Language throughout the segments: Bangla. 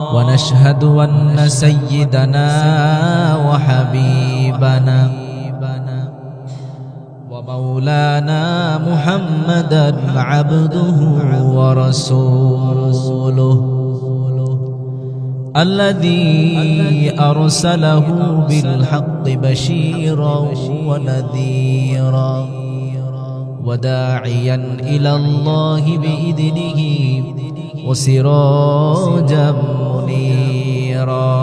ونشهد أن سيدنا وحبيبنا ومولانا محمدا عبده ورسوله الذي أرسله بالحق بشيرا ونذيرا وداعيا إلى الله بإذنه وسراجا منيرا.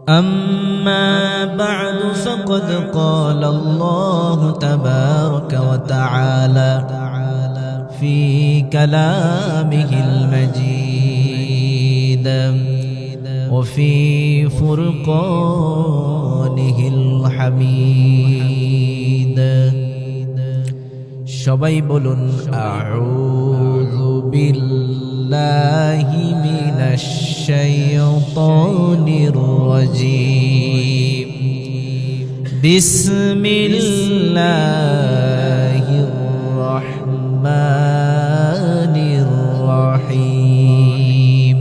أما بعد فقد قال الله تبارك وتعالى في كلامه المجيد وفي فرقانه الحميد. সবাই বলুন আউযু বিল্লাহি মিনাশ শাইতানির রাজীম। বিসমিল্লাহির রাহমানির রাহিম।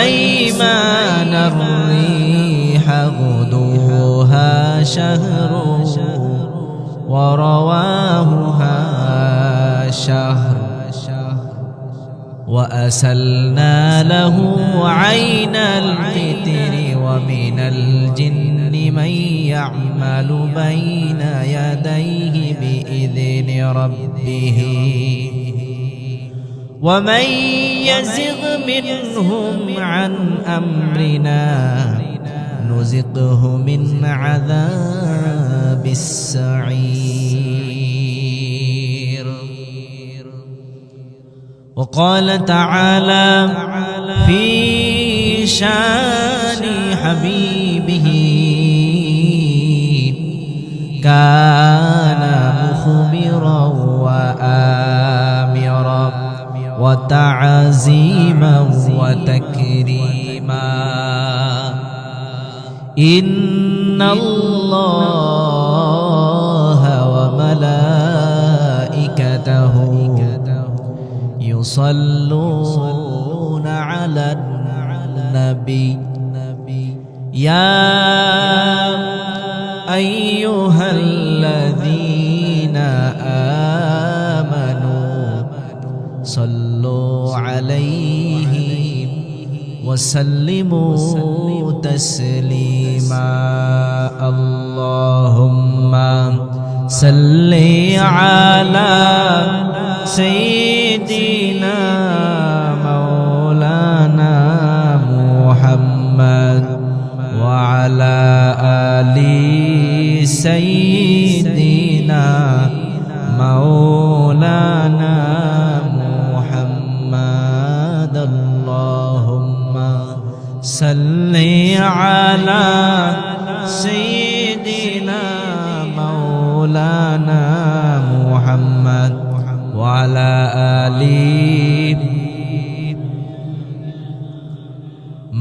ولسليمان الريح غدوها شهر ورواهها شهر وأسلنا له عين القطر ومن الجن من يعمل بين يديه بإذن ربه ومن يزغ منهم عن أمرنا نذقه من عذاب السعير. وقال تعالى في شان حبيبه كان مخبرا وآمرا وتعزيما وتكريما. إن الله وملائكته يصلون على النبي يا أيها الذين آمنوا صلوا عليه وسلموا تسليما. اللهم صل على سيدنا مولانا محمد وعلى آل سيدنا مولانا محمد. اللهم صل على سيدنا مولانا محمد وعلى آل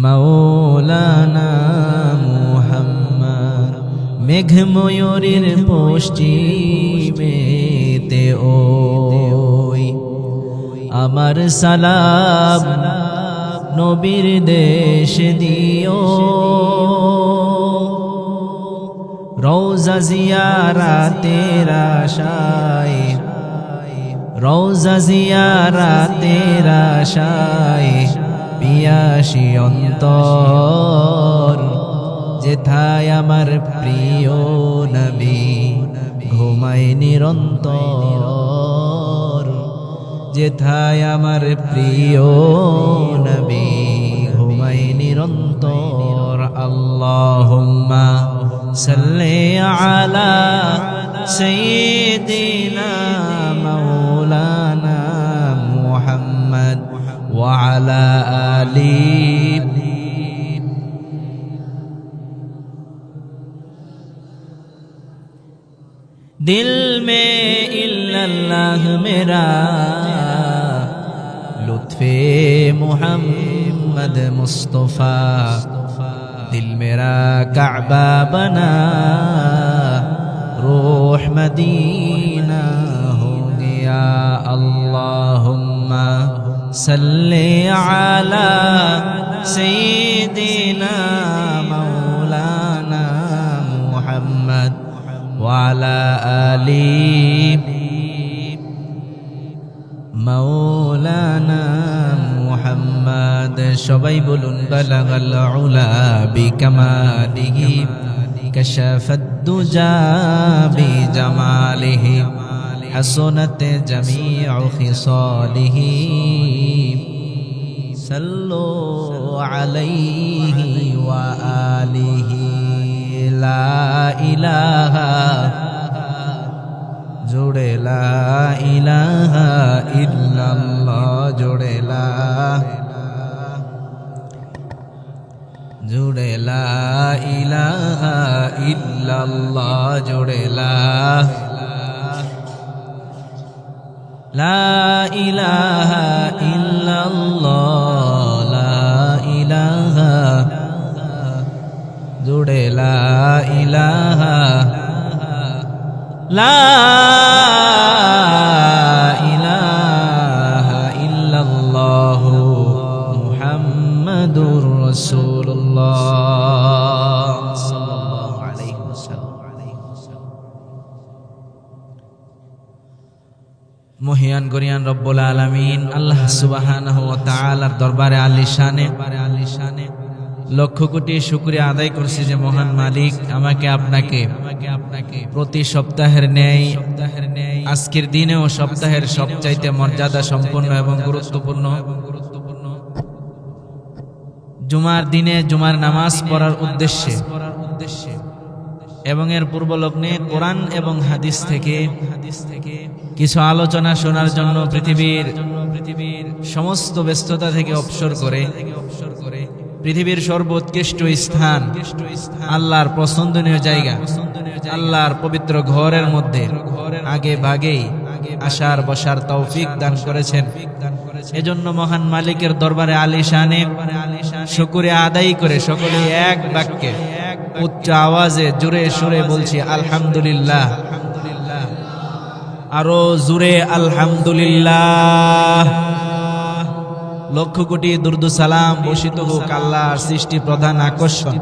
مولانا محمد. মেঘ ময়ূরের পশ্চিমেতে ওই আমার সালাম নবীর দেশ দিও। রওজা জিয়ারাতের আশায় রওজা জিয়ারাতের আশায় পিয়াসী অন্তর যেথায় আমার প্রিয় নবী ঘুমায় নিরন্তর। যেথায় আমার প্রিয় নবী ঘুমায় নিরন্তর। আল্লাহুম্মা সাল্লি আলা সাইয়্যিদিনা মাওলানা মুহাম্মদ ওয়া আলা আলি दिल में इल्लल्लाह मेरा लुत्फे मुहम्मद मुस्तफा दिल मेरा काबा बना रूह मदीना हो गया। अल्लाह সাল্লি আলা সাইয়্যিদিনা মাওলানা মুহাম্মদ ওয়া আলা আলি মাওলানা মুহাম্মদ। সবাই বলুন বালাগাল উলা বিকামালিহি কাশাফাদ দুজা বিজামালিহি হাসনাত জামিউ খিসালিহি সাল্লু আলাইহি ওয়া আলিহি। লা ইলাহা জোড়ে লা ইলাহা ইল্লাল্লাহ, জোড়ে লা ইলাহা ইল্লাল্লাহ, জোড়ে লা ইলাহা ইল্লাল্লাহ, লা ইলাহা জোড়ে লা ইলাহা লা ইলাহা ইল্লাল্লাহ মুহাম্মাদুর রাসূলুল্লাহ সাল্লাল্লাহু আলাইহি ওয়াসাল্লাম। মহিয়ান গরিয়ান রব্বুল আলামিন আল্লাহ সুবহানাহু ওয়া তাআলার দরবারে আলিশানে লক্ষ কোটি শুকরিয়া আদায় করছি যে মহান মালিক আমাকে আপনাকে প্রতি সপ্তাহের ন্যায় আজকের দিনেও সপ্তাহের সবচাইতে মর্যাদা সম্পন্ন এবং গুরুত্বপূর্ণ জুমার দিনে জুমার নামাজ পড়ার উদ্দেশ্যে এবং এর পূর্ব লগ্নে কোরআন এবং হাদিস থেকে কিছু আলোচনা শোনার জন্য পৃথিবীর সমস্ত ব্যস্ততা থেকে অবসর করে পৃথিবীর সর্বোৎকৃষ্ট স্থান আল্লাহর পছন্দনীয় জায়গা আল্লাহর পবিত্র ঘরের মধ্যে আগে ভাগেই আসার বসার তৌফিক দান করেছেন। এজন্য মহান মালিকের দরবারে আলিশানে শুকরিয়া আদায় করে সকলে এক বাক্যে উচ্চ আওয়াজে জোরে সুরে বলছি আলহামদুলিল্লাহ, আরো জোরে আলহামদুলিল্লাহ। লক্ষ কোটি দুরুদ সালাম বর্ষিত হোক আল্লাহর সৃষ্টি প্রধান আকর্ষণ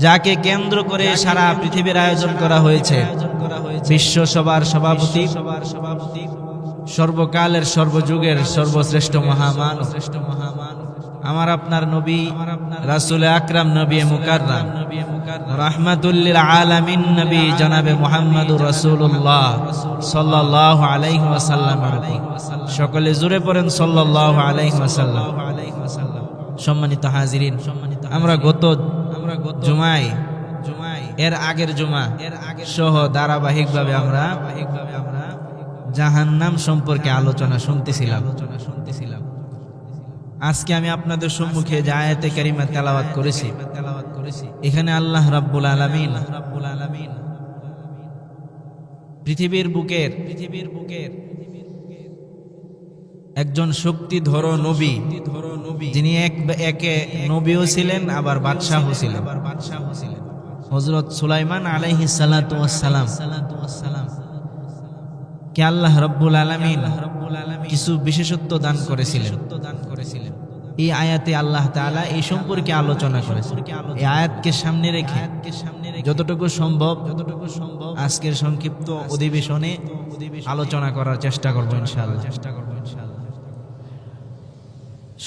যাকে কেন্দ্র করে সারা পৃথিবীর আয়োজন করা হয়েছে। বিশ্ব সভার সভাপতি সর্বকালের সর্বযুগের সর্বশ্রেষ্ঠ মহামানব আমার আপনার নবী রাসূল আকরাম নবী মুকাররম রাহমাতুল লিল আলামিন নবী জনাবে মুহাম্মদুর রাসূলুল্লাহ সাল্লাল্লাহু আলাইহি ওয়াসাল্লাম। সকলে জোরে পড়েন সাল্লাল্লাহু আলাইহি ওয়াসাল্লাম। সম্মানিত হাজিরিন, আমরা গত জুমায় এর আগের জুমা সহ ধারাবাহিকভাবে আমরা জাহান্নাম সম্পর্কে আলোচনা শুনতেছিলাম। আজকে আমি আপনাদের সম্মুখে যে আয়াতে কারিমা তেলাওয়াত করেছি এখানে আল্লাহ রাব্বুল আলামিন পৃথিবীর বুকের একজন শক্তিধর নবী যিনি একে নবীও ছিলেন আবার বাদশাহও ছিলেন, হযরত সুলাইমান আলাইহিস সালাতু ওয়াস সালাম কে আল্লাহ রাব্বুল আলামিন কিছু বিশেষত্ব দান করেছিলেন। এই আয়াতে আল্লাহ তাআলা এই সম্পর্কে আলোচনা করেছেন। এই আয়াতকে সামনে রেখে যতটুকু সম্ভব আজকের সংক্ষিপ্ত অধিবেশনে আলোচনা করার চেষ্টা করব ইনশাআল্লাহ।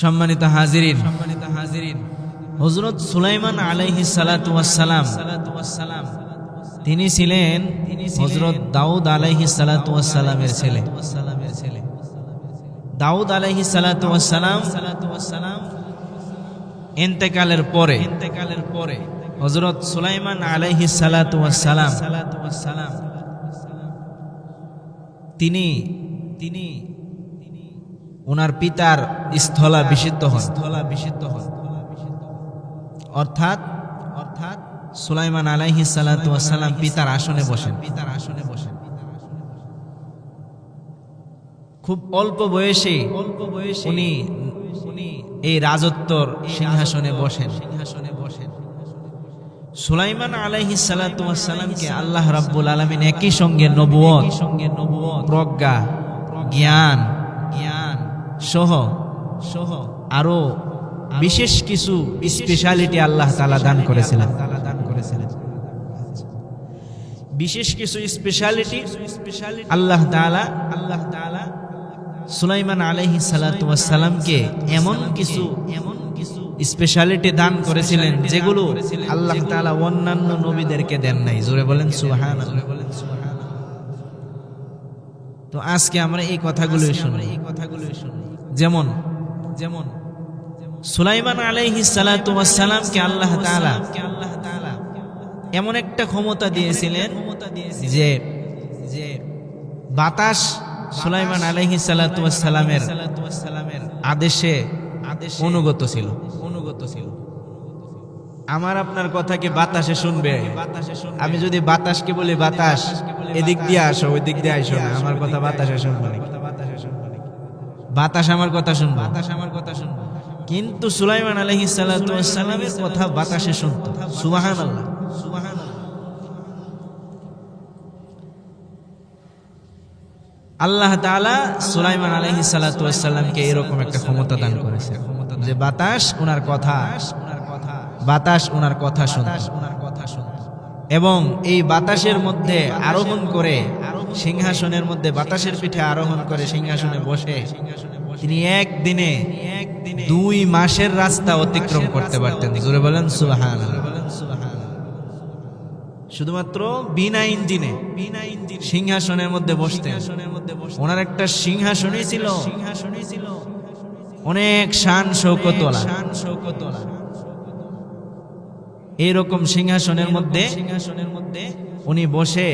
সম্মানিত হাজিরিন, হযরত সুলাইমান আলাইহিস সালাতু ওয়াস সালাম তিনি ছিলেন হযরত দাউদ আলাইহিস সালাতু ওয়াস সালামের ছেলে। দাউদ আলাইহিস সালাতু ওয়াস সালাম ইন্তেকালের পরে হযরত সুলাইমান আলাইহিস সালাতু ওয়াস সালাম তিনি ওনার পিতার স্থলাভিষিক্ত হন। অর্থাৎ সুলাইমান আলাইহিস সালাতু ওয়াস সালাম পিতার আসনে বসেন। খুব অল্প বয়সে উনি এই রাজত্বর সিংহাসনে বসেন। সুলাইমান আলাইহিস সালাতু ওয়াস সালামকে আল্লাহ রাব্বুল আলামিন একই সঙ্গে নবুয়ত, প্রজ্ঞা, জ্ঞান সহ আরো বিশেষ কিছু স্পেশালিটি আল্লাহ তাআলা দান করেছিলেন। বিশেষ কিছু স্পেশালিটি আল্লাহ তাআলা সুলাইমান আলাইহিস সালাতু ওয়াস সালামকে এমন কিছু স্পেশালিটি দান করেছিলেন যেগুলো আল্লাহ তাআলা অন্যান্য নবীদেরকে দেন নাই। জোরে বলেন সুবহানাল্লাহ। তো আজকে আমরা এই কথাগুলো শুনি। যেমন সুলাইমান আলাইহিস সালাতু ওয়াস সালামকে আল্লাহ তাআলা এমন একটা ক্ষমতা দিয়েছিলেন যে বাতাস সুলাইমান আলাইহিস সালাতু ওয়াস সালামের আদেশে অনুগত ছিল। আমার আপনার কথা কি বাতাসে শুনবে? আমি যদি বাতাসকে বলি বাতাস এদিক দিয়ে আসো ওই দিক দিয়ে আসো না, আমার কথা বাতাসে শুনবে না। বাতাস আমার কথা শুনবে। কিন্তু সুলাইমান আলাইহিস সালাতু ওয়াস সালামের কথা বাতাসে শুনতো। সুবহানাল্লাহ। আল্লাহ তাআলা সুলাইমান আলাইহিস সালাতু ওয়াস সালামকে এরকম একটা ক্ষমতা দান করেছে যে বাতাস ওনার কথা শুনতো। এবং এই বাতাসের মধ্যে আরোহণ করে সিংহাসনের মধ্যে বাতাসের পিঠে আরোহণ করে সিংহাসনে বসে তিনি একদিনে 2 মাসের রাস্তা অতিক্রম করতে পারতেন। জোরে বলেন সুবহানাল্লাহ। শুধুমাত্র বিনা ইঞ্জিনে সিংহাসনের মধ্যে বসতেন। ওনার একটা সিংহাসনই ছিল অনেক শান শৌকতওয়ালা। এইরকম সিংহাসনের মধ্যে উনি বসে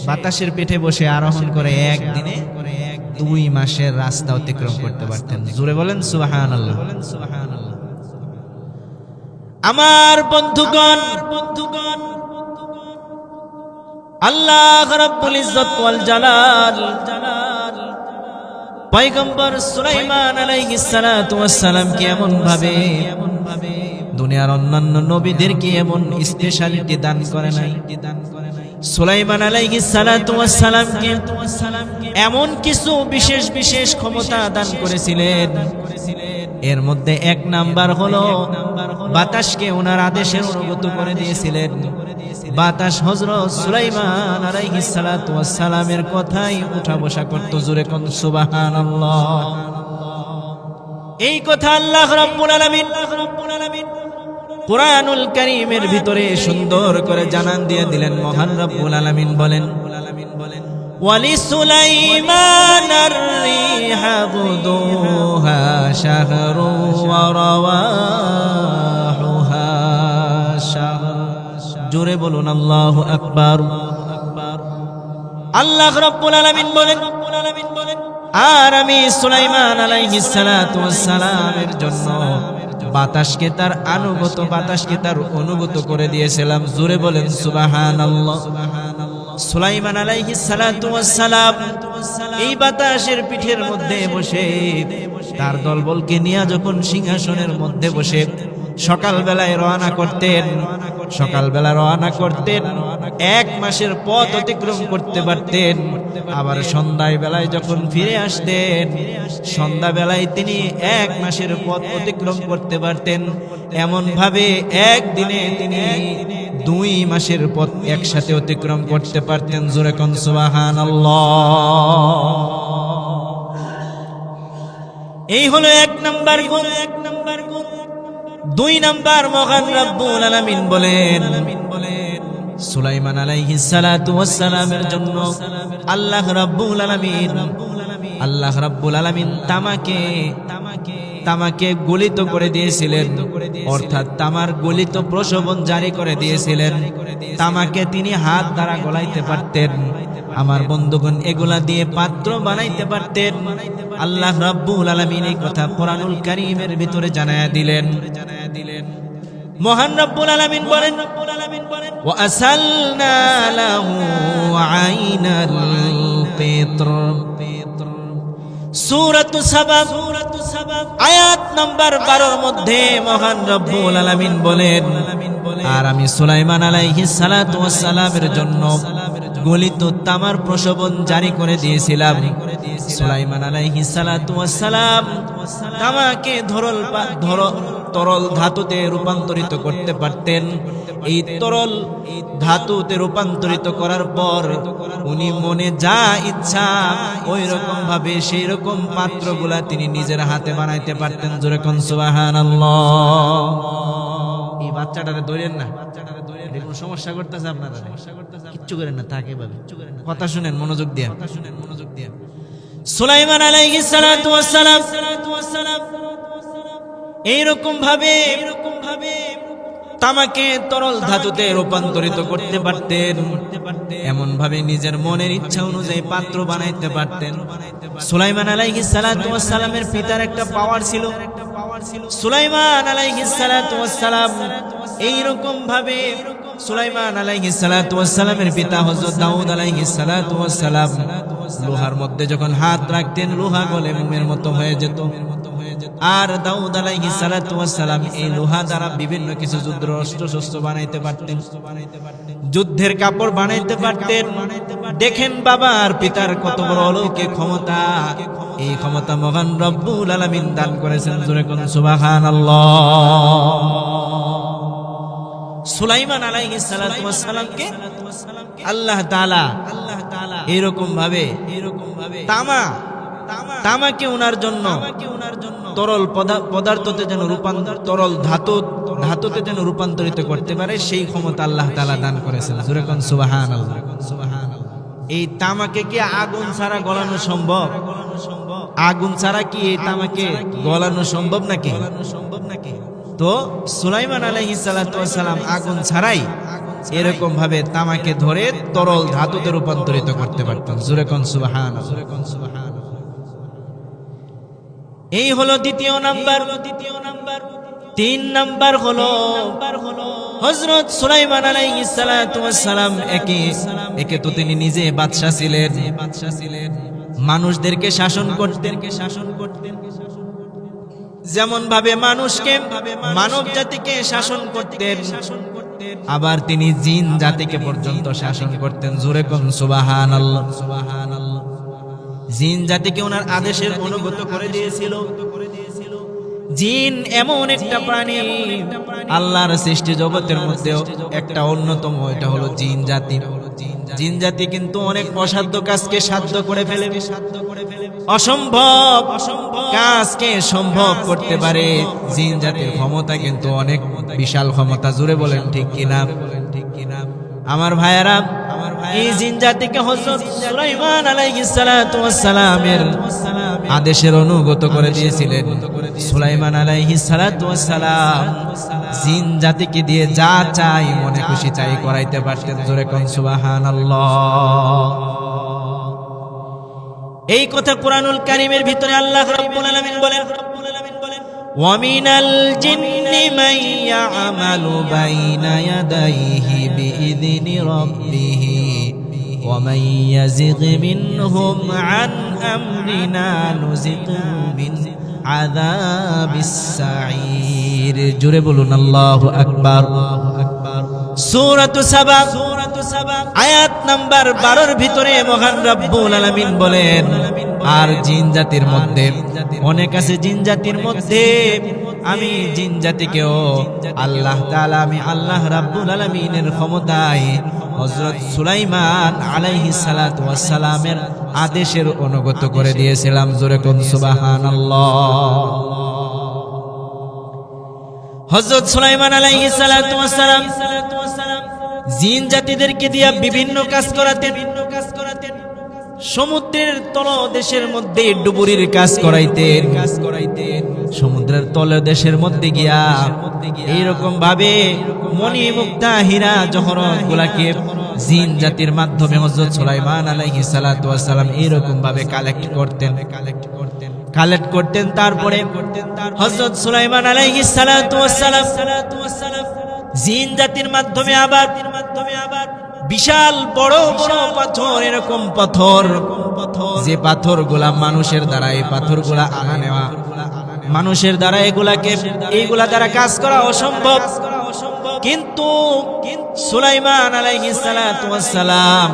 বাতাসের পেটে বসে আরোহণ করে একদিনে 2 মাসের রাস্তা অতিক্রম করতে পারতেন। জোরে বলেন সুবহানাল্লাহ। আমার বন্ধুগণ, আল্লাহ রাব্বুল ইজ্জত ওয়াল জালাল পয়গম্বর সুলাইমান আলাইহিস সালাতু ওয়াস সালামকে এমন ভাবে দুনিয়ার অন্যান্য নবীদেরকে এমন স্পেশালিটি দান করে নাই। সুলাইমান আলাইহিস সালাতু ওয়াস সালামকে এমন কিছু বিশেষ ক্ষমতা দান করেছিলেন। এর মধ্যে 1 নাম্বার হলো বাতাসকে ওনার আদেশে অনুগত করে দিয়েছিলেন। বাতাস হযরত সুলাইমান আলাইহিস সালাতু ওয়াস সালামের কথাই উঠা বসা করত। জোরে কোন সুবহানাল্লাহ। এই কথা আল্লাহ রাব্বুল আলামিন কুরআনুল কারীমের ভিতরে সুন্দর করে জানান দিয়ে দিলেন। মহান রব্বুল আলামিন বলেন ওয়ালি সুলাইমানার রিহা গুদুহা শাহরু ওয়া রাওয়াহুহা শাহর। জোরে বলুন আল্লাহু আকবার। আল্লাহ রাব্বুল আলামিন বলেন আর আমি সুলাইমান আলাইহিস সালাতু ওয়াস সালামের জন্য বাতাসকে তার অনুগত করে দিয়েছিলাম। জোরে বলেন সুবহানাল্লাহ। সুলাইমান আলাইহিস সালাতু ওয়াস সালাম এই বাতাসের পিঠের মধ্যে বসে তার দলবলকে নিয়ে যখন সিংহাসনের মধ্যে বসে সকালবেলায় রওনা করতেন 1 মাসের পথ অতিক্রম করতে পারতেন। আবার সন্ধ্যায় বেলায় যখন ফিরে আসতেন সন্ধ্যাবেলায় তিনি 1 মাসের পথ অতিক্রম করতে পারতেন। এমন ভাবে একদিনে তিনি 2 মাসের পথ একসাথে অতিক্রম করতে পারতেন। জোরে কোন সুবহানাল্লাহ। এই হলো 1 নাম্বার গুণ। 2 নাম্বার মহান রব্বুল আলামিন বলেন সুলাইমান আলাইহিস সালাতু ওয়াস সালামের জন্য আল্লাহ রাব্বুল আলামিন তামাকে গলিত করে দিয়েছিলেন, অর্থাৎ তামার গলিত প্রশোভন জারি করে দিয়েছিলেন। তামাকে তিনি হাত দ্বারা গলাইতে পারতেন। আমার বন্ধুগণ, এগুলা দিয়ে পাত্র বানাইতে পারতেন। আল্লাহ রাব্বুল আলামিন এই কথা কুরআনুল কারীমের ভিতরে জানায়া দিলেন। মহান রব্বুল আলামিন বলেন ওয়া আসালনা লাহু আইনাল কিতর। সূরাতুস সাবা আয়াত নাম্বার 12 এর মধ্যে মহান রব্বুল আলামিন বলেন আর আমি সুলাইমান আলাইহিস সালাতু ওয়াস সালামের জন্য গলিত তামার প্রশোভন জারি করে দিয়েছিলাম। সুলাইমান আলাইহিস সালাতু ওয়াস সালাম তামাকে তরল ধাতুতে রূপান্তরিত করতে পারতেন। এই তরল ধাতুতে রূপান্তরিত করার পর উনি মনে যা ইচ্ছা ওই রকম ভাবে সেই রকম পাত্রগুলা তিনি নিজের হাতে বানাইতে পারতেন। জোরে কোন সুবহানাল্লাহ। এই বাচ্চাটারে ধরেন না, কোনো সমস্যা করতেছে আপনারা? কিচ্ছু করেন না, তাকে ভাবে কথা শুনেন মনোযোগ দিয়ে। সুলাইমান আলাইহিস সালাতু ওয়াস সালাম এইরকম ভাবে তামাকে তরল ধাতুতে রূপান্তরিত করতে পারতেন, এমন ভাবে নিজের মনের ইচ্ছা অনুযায়ী পাত্র বানাইতে পারতেন। সুলাইমান আলাইহিস সালাতু ওয়াস সালামের পিতার একটা পাওয়ার ছিল। সুলাইমান আলাইহিস সালাতু ওয়াস সালাম এইরকম ভাবে সুলাইমান আলাইহিস সালাতু ওয়াস সালামের পিতা হযরত দাউদ আলাইহিস সালাতু ওয়াস সালাম লোহার মধ্যে যখন হাত রাখতেন লোহা গলে মোমের মতো হয়ে যেত। আর দাউদ আলাইহিস সালাতু ওয়াস সালাম এই লোহা দ্বারা বিভিন্ন কিছু যুদ্ধের অস্ত্র-শস্ত্র বানাইতে পারতেন, যুদ্ধের কাপড় বানাইতে পারতেন। দেখেন বাবার পিতার কত বড় অলৌকিক ক্ষমতা। এই ক্ষমতা মহান রব্বুল আলামিন দান করেছেন। জোরে কোন সুবহানাল্লাহ। সুলাইমান আলাইহিস সালাতু ওয়াস সালামকে আল্লাহ তাআলা এরকম ভাবে তামাকে ওনার জন্য তরল পদার্থতে যেন তরল ধাতুতে যেন রূপান্তরিত করতে পারে সেই ক্ষমতা আল্লাহ তাআলা দান করেছেন। জোরে কোন সুবহানাল্লাহ। এই তামাকে কি আগুন ছাড়া গলানো সম্ভব? আগুন ছাড়া কি এই তামাকে গলানো সম্ভব নাকি? তো সুলাইমান আলাইহিস সালাতু ওয়াস সালাম আগুন ছাড়াই এরকম ভাবে তামাকে ধরে তরল ধাতুতে রূপান্তরিত করতে পারতেন। জোরে কোন সুবহানাল্লাহ। এই হলো দ্বিতীয় নাম্বার। 3 নাম্বার হলো হযরত সুলাইমান আলাইহিস সালাতু ওয়াস সালাম একে তো তিনি নিজে বাদশা ছিলেন, মানুষদেরকে শাসন করতেন। যেমন ভাবে মানুষকে মানব জাতিকে শাসন করতেন, আবার তিনি জিন জাতিকে পর্যন্ত শাসন করতেন। জোরে কোন সুবহানাল্লাহ। জিন জাতিকে ওনার আদেশের অনুগত করে দিয়েছিল। জিন এমন একটা প্রাণী আল্লাহর সৃষ্টি জগতের মধ্যে একটা অন্যতম, এটা হলো জিন জাতি। জিন জাতি কিন্তু অনেক অসাধ্য কাজকে সাধ্য করে ফেলে, অসম্ভব কাজকে সম্ভব করতে পারে। জিন জাতির ক্ষমতা কিন্তু অনেক বিশাল ক্ষমতা। জোরে বলেন ঠিক কিনা? আমার ভাইয়ারা, এই জিন জাতিকে হযরত সুলাইমান আলাইহিস সালাতু ওয়াস সালামের আদেশের অনুগত করে দিয়েছিলেন। সুলাইমান আলাইহিস সালাতু ওয়াস সালাম জিন জাতিকে দিয়ে যা চাই মনে খুশি চাই করাইতে পারতেন। জোরে কোন সুবহানাল্লাহ। এই কথা কুরআনুল কারীমের ভিতরে আল্লাহ রাব্বুল আলামিন বলেন, وَمِنَ الْجِنِّ مَن يَعْمَلُ بَيْنَ يَدَيْهِ بِإِذْنِ رَبِّهِ وَمَن يَزِغْ مِنْهُمْ عَنْ أَمْرِنَا نُذِقْهُ مِنْ عَذَابِ السَّعِيرِ। জোরে বলুন আল্লাহু আকবার। সূরাতু সাবা আয়াত নাম্বার 12 এর ভিতরে মহান রব্বুল আলামিন বলেন, আর জিন জাতির মধ্যে অনেক আছে, জিন জাতির মধ্যে আমি জিন জাতিকেও আল্লাহ তাআলা আমি আল্লাহ রাব্বুল আলামিনের ক্ষমতায় হযরত সুলাইমান আলাইহিস সালাতু ওয়াস সালামের আদেশের অনুগত করে দিয়েছিলাম। জোরে কোন সুবহানাল্লাহ। হযরত সুলাইমান আলাইহিস সালাতু ওয়াস সালাম জিন জাতিদেরকে দিয়ে বিভিন্ন কাজ করাতেন। সমুদ্রের তলদেশের মধ্যে ডুবুরির কাজ করাইতেন। সমুদ্রের তলদেশের মধ্যে গিয়া এইরকম ভাবে মণি মুক্তা হীরা জহরত গুলাকে জিন জাতির মাধ্যমে হযরত সুলাইমান আলাইহিস সালাতু ওয়াস সালাম এইরকম ভাবে কালেক্ট করতেন। তারপরে হযরত সুলাইমান আলাইহিস সালাতু ওয়াস সালাম জিন জাতির মাধ্যমে আবার বিশাল বড় বড় পাথর, এরকম পাথর যে পাথরগুলা মানুষের দ্বারা, এই পাথরগুলা আনা নেওয়া মানুষের দ্বারা এইগুলা দ্বারা কাজ করা অসম্ভব, কিন্তু সুলাইমান আলাইহিস সালাতু ওয়াস সালাম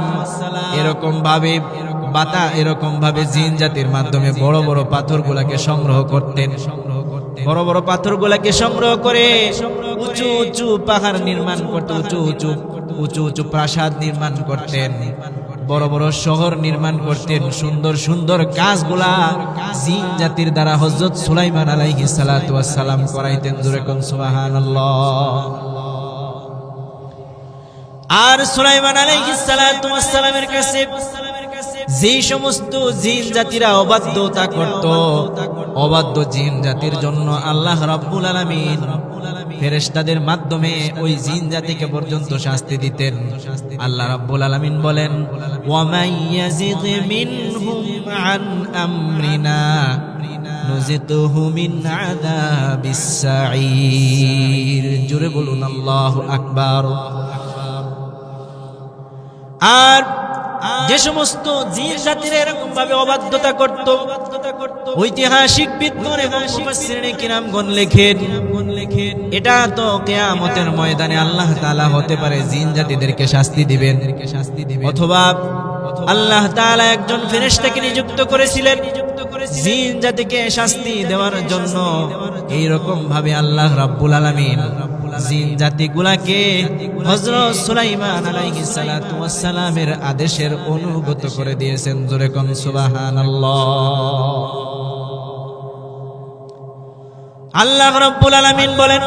এরকম ভাবে জিন জাতির মাধ্যমে বড় বড় পাথরগুলোকে সংগ্রহ করতেন। বড় বড় পাথরগুলোকে সংগ্রহ করে উঁচু উঁচু পাহাড় নির্মাণ করতেন, উঁচু উঁচু প্রাসাদ নির্মাণ করতেন, বড় বড় শহর নির্মাণ করতেন। সুন্দর সুন্দর কাজগুলা জিন জাতির দ্বারা হযরত সুলাইমান আলাইহিস সালাতু ওয়াস সালাম করাইতেন। জোরে কোন সুবহানাল্লাহ। আর সুলাইমান আলাইহিস সালাতু ওয়াস সালামের কাছে যে সমস্ত জিন জাতিরা অবাধ্যতা করত, অবাধ্য জিন জাতির জন্য আল্লাহ রাব্বুল আলামিন ফেরেশতাদের মাধ্যমে ওই জিন জাতিকে পর্যন্ত শাস্তি দিতেন। আল্লাহ রাব্বুল আলামিন বলেন, ওয়া মাইয়াজিগ মিনহুম আন আমরিনা নুজিতুহু মিন আযাবিস সাঈর। জোরে বলুন আল্লাহু আকবার। আর যে সমস্ত জিন জাতিরা এরকম ভাবে অবাধ্যতা করত, ঐতিহাসিক বিদ্বান এবং মুফাসসিরিনে কিরামগণ লেখেন, এটা তো কিয়ামতের ময়দানে আল্লাহ তাআলা হতে পারে জিন জাতিদেরকে শাস্তি দিবেন, অথবা আল্লাহ তাআলা একজন ফেরেশতাকে নিযুক্ত করেছিলেন জিন জাতিকে শাস্তি দেওয়ার জন্য। এইরকম ভাবে আল্লাহ রাব্বুল আলামিন জিন জাতিগুলাকে হযরত সুলাইমান আলাইহিস সালাতু ওয়াস সালামের আদেশের অনুগত করে দিয়েছেন। জোরে কোন সুবহানাল্লাহ। আল্লাহ রাব্বুল আলামিন বলেন,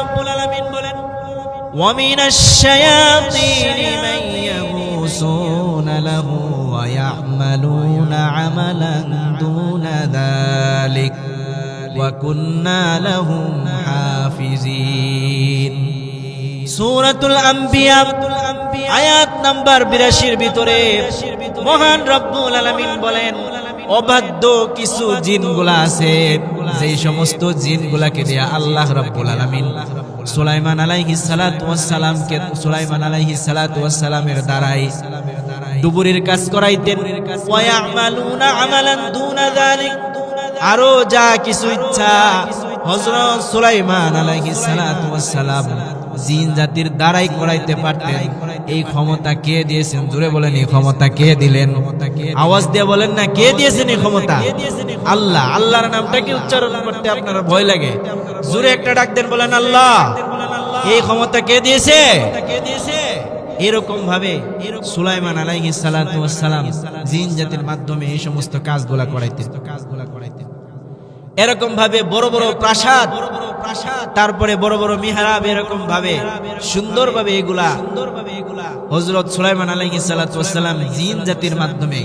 ওয়া মিনাশ শায়াতিনি মান ইয়াগুসুনা লাহু ওয়া ইয়া'মালুনা আমালান দুনা যালিক ওয়া কুন্না লাহুম হাফিজিন। সূরাতুল আম্বিয়া আয়াত নাম্বার ৮২ এর ভিতরে মহান রব্বুল আলামিন বলেন, অবাধ্য কিছু জিনগুলা আছে, যেই সমস্ত জিনগুলাকে দিয়ে আল্লাহ রাব্বুল আলামিন সুলাইমান আলাইহিস সালাতু ওয়াস সালামকে সুলাইমান আলাইহিস সালাতু ওয়াস সালামের দ্বারাই ডুবুরির কাজ করাইতেন। ওয়া ইয়া'মালুনা আমালান দুনা যালিক, আরো যা কিছু ইচ্ছা হযরত সুলাইমান আলাইহিস সালাতু ওয়াস সালাম জিন জাতির দ্বারাই করাইতে পারতেন। এই ক্ষমতা কে দিয়েছেন? জোরে বলেন, এই ক্ষমতা কে দিলেন? আওয়াজ দিয়ে বলেন না, কে দিয়েছেন এই ক্ষমতা? আল্লাহ। আল্লাহর নামটা কি উচ্চারণ করতে আপনার ভয় লাগে? জোরে একটা ডাক দেন, বলেন আল্লাহ। এই ক্ষমতা কে দিয়েছে? এরকম ভাবে সুলাইমান আলাইহিস সালাতু ওয়াস সালাম জিন জাতির মাধ্যমে এই সমস্ত কাজগুলা করাইতেন। এরকম ভাবে বড় বড় প্রাসাদ, তারপরে বড় বড় মিহরাব, এরকম ভাবে সুন্দর ভাবে এগুলা হযরত সুলাইমান আলাইহিস সালাতু ওয়াস সালাম জিন জাতির মাধ্যমে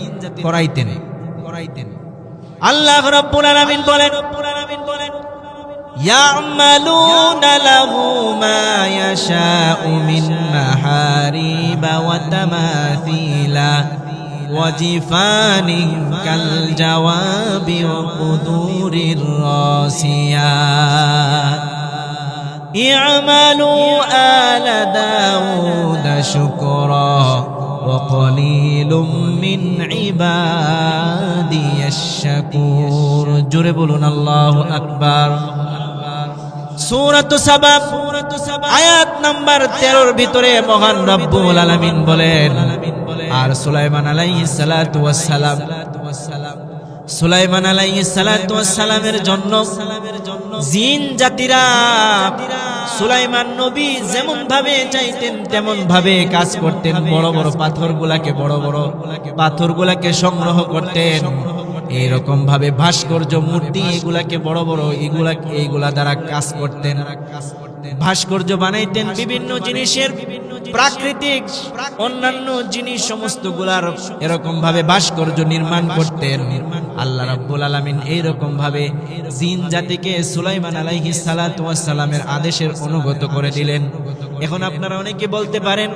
করাইতেন। আল্লাহ রাব্বুল আলামিন বলেন, ইয়া'মালুনা লাহু মা ইয়াশাউ মিন মাহারিবা ওয়া তামাথিলা وجفان كالجواب وقدور الراسيات اعملوا آل داود شكرا وقليل من عبادي الشكور। জোরে বলুন আল্লাহু আকবার। সূরাতু সাবা আয়াত নাম্বার 13 এর ভিতরে মহান রব্বুল আলামিন বলেন, আর সুলাইমান আলাইহিস সালাতু ওয়াস সালাম সুলাইমান আলাইহিস সালাতু ওয়াস সালামের জন্য জিন জাতিরা সুলাইমান নবী যেমন ভাবে চাইতেন তেমন ভাবে কাজ করতেন। বড় বড় পাথরগুলাকে সংগ্রহ করতেন। এইরকম ভাবে ভাস্কর্য মূর্তি এগুলাকে বড় বড় এইগুলা দ্বারা কাজ করতেন, ভাস্কর্য বানাইতেন। বিভিন্ন জিনিসের প্রাকৃতিক অন্যান্য জিনিস সমস্ত গুলার এরকম ভাবে ভাস্কর্য নির্মাণ করতেন। আল্লাহ রাব্বুল আলামিন এইরকম ভাবে জিন জাতিকে সুলাইমান আলাইহিস সালাতু ওয়াস সালামের আদেশের অনুগত করে দিলেন। এখন আপনারা অনেকে বলতে পারেন,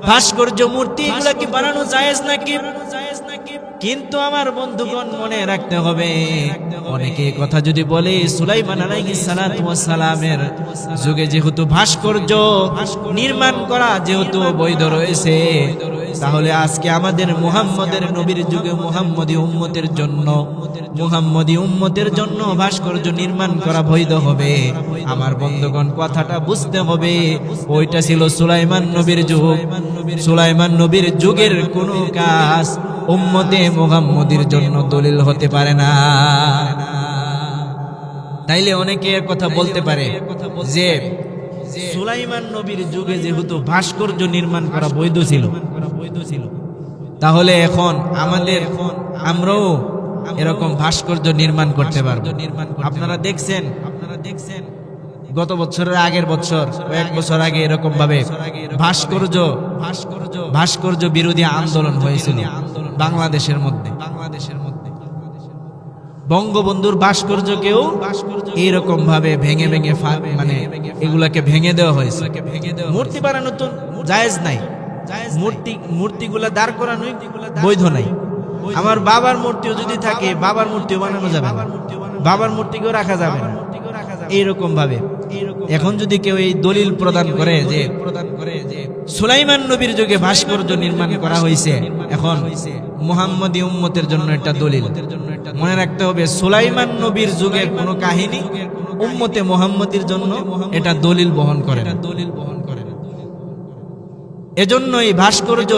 ভাস্কর্য মূর্তি এগুলা কি বানানো জায়েজ নাকি? কিন্তু আমার বন্ধুগণ মনে রাখতে হবে, অনেকে কথা যদি বলে সুলাইমান আলাইহিস সালাতু ওয়াস সালামের যুগে যেহেতু ভাস্কর্য নির্মাণ করা যেহেতু বৈধ রয়েছে, তাহলে আজকে আমাদের মুহাম্মদের নবীর যুগে মুহাম্মদী উম্মতের জন্য ভাস্কর্য নির্মাণ করা বৈধ হবে। আমার বন্ধুগণ, কথাটা বুঝতে হবে, ওইটা ছিল সুলাইমান নবীর যুগ। সুলাইমান নবীর যুগের কোনো কাজ উম্মতে মুহাম্মদীর জন্য দলিল হতে পারে না। তাইলে অনেকে কথা বলতে পারে যে সুলাইমান নবীর যুগে যেহেতু ভাস্কর্য নির্মাণ করা বৈধ ছিল, তাহলে এখন আমরাও এরকম ভাস্কর্য নির্মাণ করতে পারবো। আপনারা দেখছেন গত বছরের আগের বছর, কয়েক বছর আগে এরকম ভাবে ভাস্কর্য বিরোধী আন্দোলন হয়েছিল বাংলাদেশের মধ্যে। বঙ্গবন্ধুর ভাস্কর্যকেও এইরকম ভাবে ভেঙে মানে এগুলাকে ভেঙে দেওয়া হয়েছে। মূর্তি বানানো তো জায়েজ নাই, মূর্তিগুলা দাঁড় করানোই বৈধ নাই। আমার বাবার মূর্তিও যদি থাকে, বাবার মূর্তিও বানানো যাবে না, বাবার মূর্তিকেও রাখা যাবে না। এইরকম ভাবে এখন যদি কেউ এই দলিল প্রদান করে যে সুলাইমান নবীর যুগে ভাস্কর্য নির্মাণ করা হয়েছে, এখন মুহাম্মদী উম্মতের জন্য একটা দলিল। মনে রাখতে হবে, সুলাইমান নবীর যুগের কোন কাহিনী উম্মতে মুহাম্মদীর জন্য এটা দলিল বহন করে। এজন্য এই ভাস্কর্য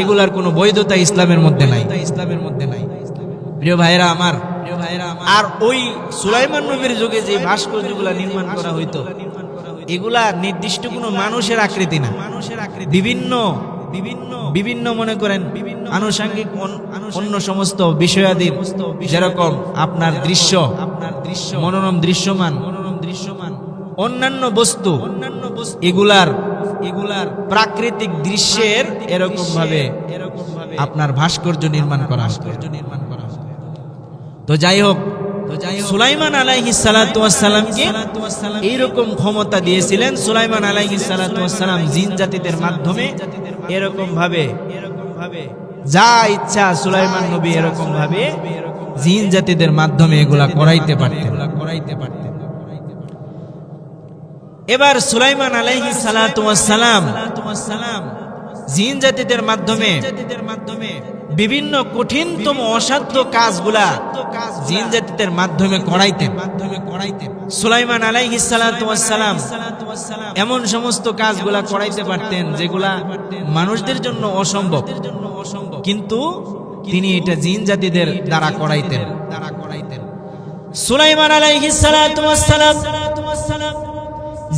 এগুলার কোনো বৈধতা ইসলামের মধ্যে নাই। প্রিয় ভাইরা আমার, আর ওই সুলাইমান নবীর যুগে যে ভাস্কর্যগুলা নির্মাণ করা হইতো, এগুলা নির্দিষ্ট কোনো মানুষের আকৃতি না, বিভিন্ন মনে করেন আনুষঙ্গিক অন্য সমস্ত বিষয়াদি, যেরকম আপনার মনোরম দৃশ্যমান অন্যান্য বস্তু, এগুলার প্রাকৃতিক দৃশ্যের এরকম ভাবে আপনার ভাস্কর্য নির্মাণ করা। তো যাই হোক, সুলাইমান আলাইহিস সালাতু ওয়াস সালামকে এইরকম ক্ষমতা দিয়েছিলেন। সুলাইমান আলাইহিস সালাতু ওয়াস সালাম জিন জাতিদের মাধ্যমে এরকম ভাবে যা ইচ্ছা সুলাইমান নবী এরকম ভাবে জিন জাতিদের মাধ্যমে এগুলা করাইতে পারতেন। এবার সুলাইমান আলাইহিস সালাতু ওয়াস সালাম জিন জাতিদের মাধ্যমে বিভিন্ন কঠিনতম অসাধ্য কাজগুলা জিন জাতিদের মাধ্যমে করাইতেন। সুলাইমান আলাইহিস সালাতু ওয়াস সালাম এমন সমস্ত কাজগুলা করাইতে পারতেন যেগুলা মানুষদের জন্য অসম্ভব, কিন্তু তিনি এটা জিন জাতিদের দ্বারা করাইতেন। সুলাইমান আলাইহিস সালাতু ওয়াস সালাম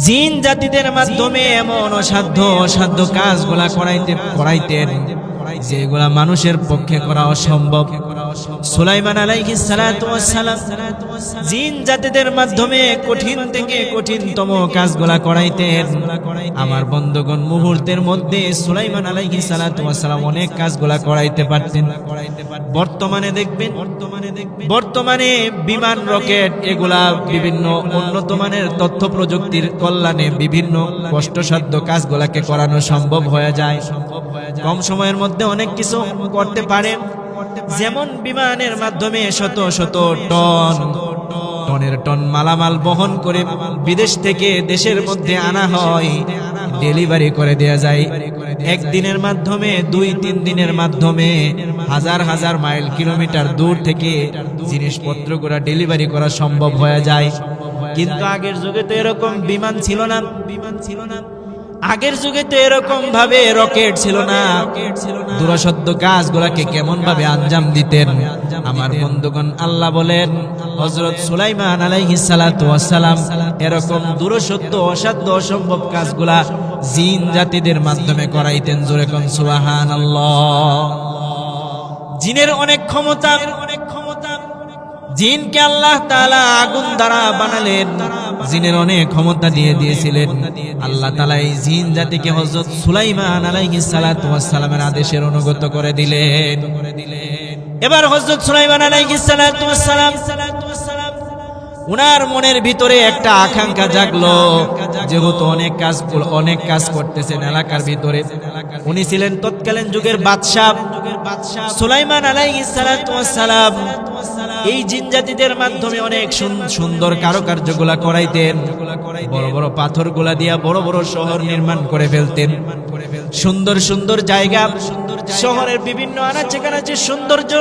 জিন জাতিদের মাধ্যমে এমন অসাধ্য কাজগুলা করাইতেন যেগুলা মানুষের পক্ষে করা অসম্ভব। সুলাইমান আলাইহিস সালাতু ওয়াস সালাম জিন জাতিদের মাধ্যমে কঠিন থেকে কঠিনতম কাজগুলা করাইতেন। আমার বন্ধুগণ, মুহূর্তের মধ্যে সুলাইমান আলাইহিস সালাতু ওয়াস সালাম অনেক কাজগুলা করাইতে পারতেন। বর্তমানে বিমান, রকেট, এগুলা বিভিন্ন উন্নত মানের তথ্য প্রযুক্তির কল্যাণে বিভিন্ন কষ্টসাধ্য কাজগুলাকে করানো সম্ভব হয়ে যায়। কম সময়ের মধ্যে অনেক কিছু করতে পারে। যেমন বিমানের মাধ্যমে শত টনের টন মালামাল বহন করে বিদেশ থেকে দেশের মধ্যে আনা হয়, ডেলিভারি করে দেয়া যায়। একদিনের মাধ্যমে 2-3 দিনের মাধ্যমে হাজার মাইল কিলোমিটার দূর থেকে জিনিসপত্রগুলো ডেলিভারি করা সম্ভব হয়ে যায়। কিন্তু আগের যুগে তো এরকম বিমান ছিল না, আগের যুগে তো এরকম ভাবে রকেট ছিল না। দুরাসাধ্য কাজগুলাকে কেমন ভাবে আঞ্জাম দিতেন আমার বন্ধুগণ। আল্লাহ বলেন, হযরত সুলাইমান আলাইহিস সালাতু ওয়াস সালাম এরকম দুরাসাধ্য, অসাধ্য, অসম্ভব কাজগুলা জিন জাতিদের মাধ্যমে করাইতেন। জোরে কোন সুবহানাল্লাহ। জিনের অনেক ক্ষমতা, জিনকে আল্লাহ তাআলা আগুন দ্বারা বানালেন, জিনের অনেক ক্ষমতা দিয়ে দিয়েছিলেন। আল্লাহ তাআলা এই জিন জাতিকে হযরত সুলাইমান আলাইহিস সালাতু ওয়াস সালামের আদেশের অনুগত করে দিলেন। এবার হযরত সুলাইমান আলাইহিস সালাতু ওয়াস সালাম উনার মনের ভিতরে একটা আকাঙ্ক্ষা জাগলো, যেহেতু অনেক কাজ করতেছেন এলাকার ভিতরে। উনি ছিলেন তৎকালীন যুগের বাদশাহ। সুলাইমান আলাইহিস সালাতু ওয়াস সালাম এই জিন জাতিদের মাধ্যমে অনেক সুন্দর কারুকার্যগুলা করাইতেন। বড় বড় পাথরগুলা দিয়া বড় বড় শহর নির্মাণ করে ফেলতেন। সুন্দর সুন্দর জায়গা, শহরের বিভিন্ন আনাচে কানাচে সৌন্দর্য,